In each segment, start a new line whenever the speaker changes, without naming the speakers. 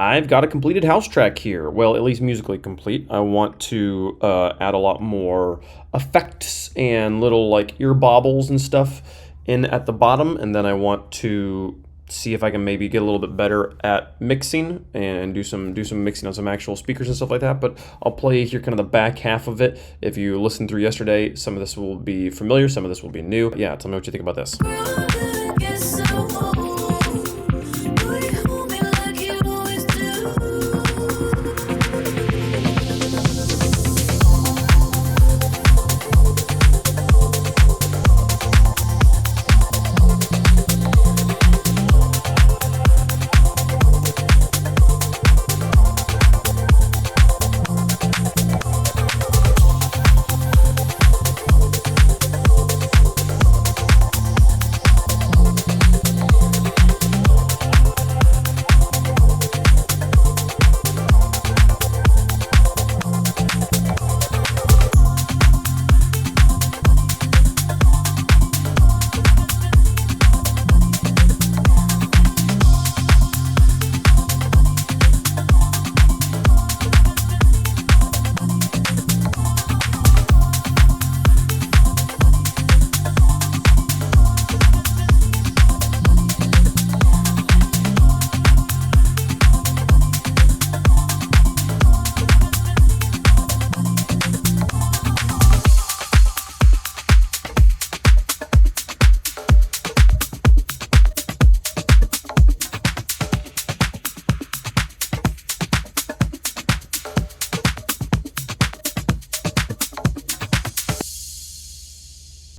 I've got a completed house track here. Well, at least musically complete. I want to add a lot more effects and little like ear bobbles and stuff in at the bottom, and then I want to see if I can maybe get a little bit better at mixing and do some mixing on some actual speakers and stuff like that. But I'll play here kind of the back half of it. If you listened through yesterday, some of this will be familiar, some of this will be new. Yeah, tell me what you think about this.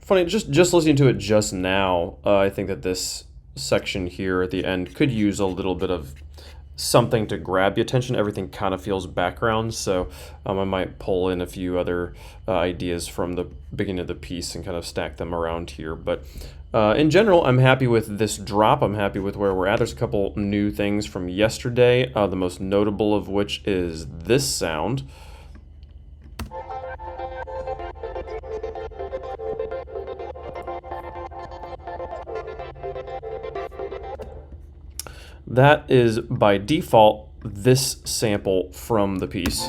Funny, just listening to it just now, I think that this section here at the end could use a little bit of something to grab your attention. Everything kind of feels background, so I might pull in a few other ideas from the beginning of the piece and kind of stack them around here. But in general, I'm happy with this drop. I'm happy with where we're at. There's a couple new things from yesterday, the most notable of which is this sound. That is, by default, this sample from the piece.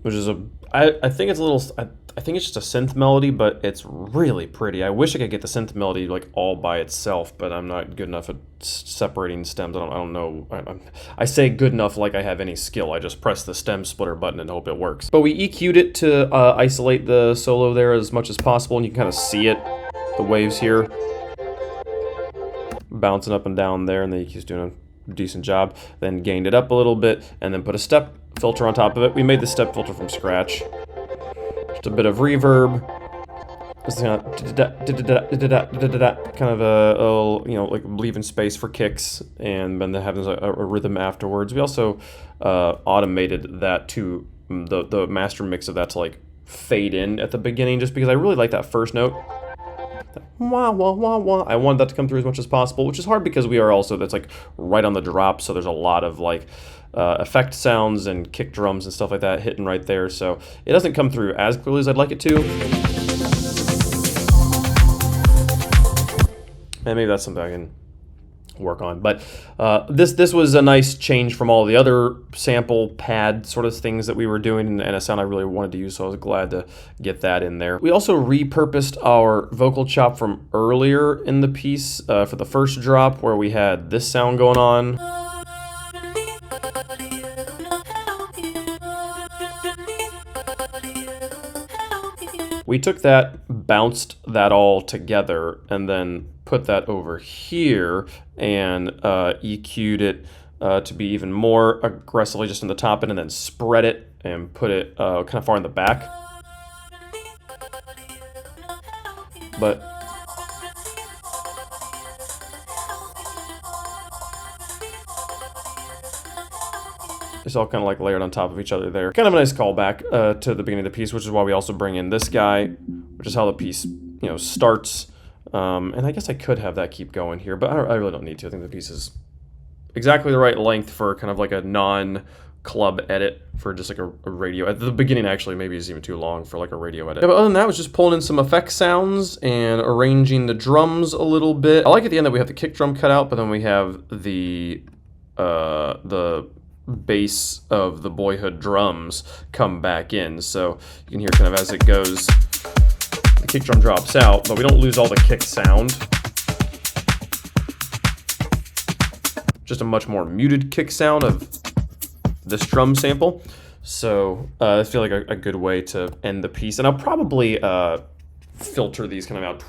Which is I think it's a little, I think it's just a synth melody, but it's really pretty. I wish I could get the synth melody like all by itself, but I'm not good enough at separating stems. I don't know. I say good enough like I have any skill. I just press the stem splitter button and hope it works. But we EQ'd it to isolate the solo there as much as possible, and you can kind of see it, the waves here, bouncing up and down there, and then he's doing a decent job. Then gained it up a little bit, and then put a step filter on top of it. We made the step filter from scratch. Just a bit of reverb. Kind of a you know, like leaving space for kicks, and then having a rhythm afterwards. We also automated that to the master mix of that to like fade in at the beginning, just because I really like that first note. Wah, wah, wah, wah. I wanted that to come through as much as possible, which is hard because we are also, that's like right on the drop, so there's a lot of like effect sounds and kick drums and stuff like that hitting right there, so it doesn't come through as clearly as I'd like it to. And maybe that's something I can work on. But this was a nice change from all the other sample pad sort of things that we were doing, and a sound I really wanted to use, so I was glad to get that in there. We also repurposed our vocal chop from earlier in the piece for the first drop, where we had this sound going on. We took that, bounced that all together, and then put that over here and EQ'd it to be even more aggressively just in the top end, and then spread it and put it kind of far in the back. But it's all kind of like layered on top of each other there. Kind of a nice callback to the beginning of the piece, which is why we also bring in this guy, which is how the piece, you know, starts. And I guess I could have that keep going here, but I really don't need to. I think the piece is exactly the right length for kind of like a club edit for just like a radio. At the beginning, actually, maybe is even too long for like a radio edit. Yeah, but other than that, I was just pulling in some effect sounds and arranging the drums a little bit. I like at the end that we have the kick drum cut out, but then we have the bass of the Boyhood drums come back in. So you can hear kind of as it goes, the kick drum drops out, but we don't lose all the kick sound. Just a much more muted kick sound of this drum sample. So I feel like a good way to end the piece. And I'll probably filter these kind of out.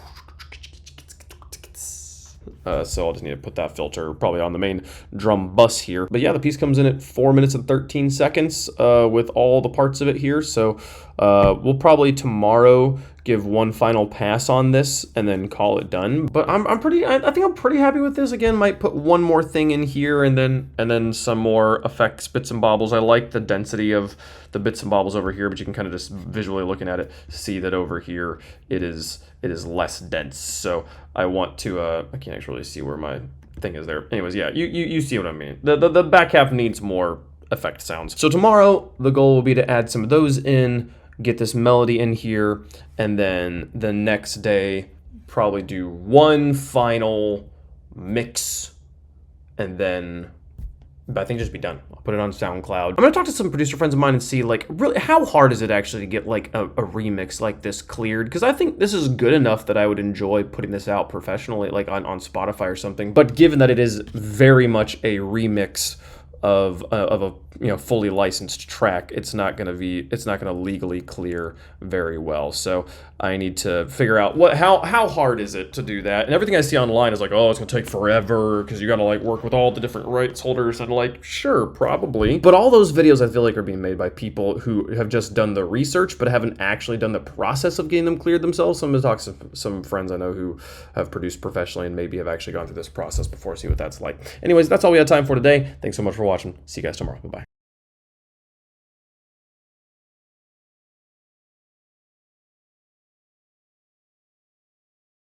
So I'll just need to put that filter probably on the main drum bus here. But yeah, the piece comes in at 4 minutes and 13 seconds with all the parts of it here. So we'll probably tomorrow give one final pass on this and then call it done. But I think I'm pretty happy with this. Again, might put one more thing in here and then some more effects, bits and bobbles. I like the density of the bits and bobbles over here, but you can kind of just visually looking at it see that over here it is less dense. So I want to I can't actually see where my thing is there. Anyways, yeah, you see what I mean. The back half needs more effect sounds. So tomorrow the goal will be to add some of those in, get this melody in here, and then the next day probably do one final mix, and then I think just be done. I'll put it on SoundCloud. I'm gonna talk to some producer friends of mine and see like really how hard is it actually to get like a remix like this cleared, because I think this is good enough that I would enjoy putting this out professionally, like on Spotify or something. But given that it is very much a remix of a fully licensed track, it's not gonna legally clear very well. So I need to figure out how hard is it to do that. And everything I see online is like, oh, it's gonna take forever because you gotta like work with all the different rights holders. And like, sure, probably. But all those videos I feel like are being made by people who have just done the research but haven't actually done the process of getting them cleared themselves. So I'm gonna talk to some friends I know who have produced professionally and maybe have actually gone through this process before, see what that's like. Anyways, that's all we had time for today. Thanks so much for watching. See you guys tomorrow. Bye-bye.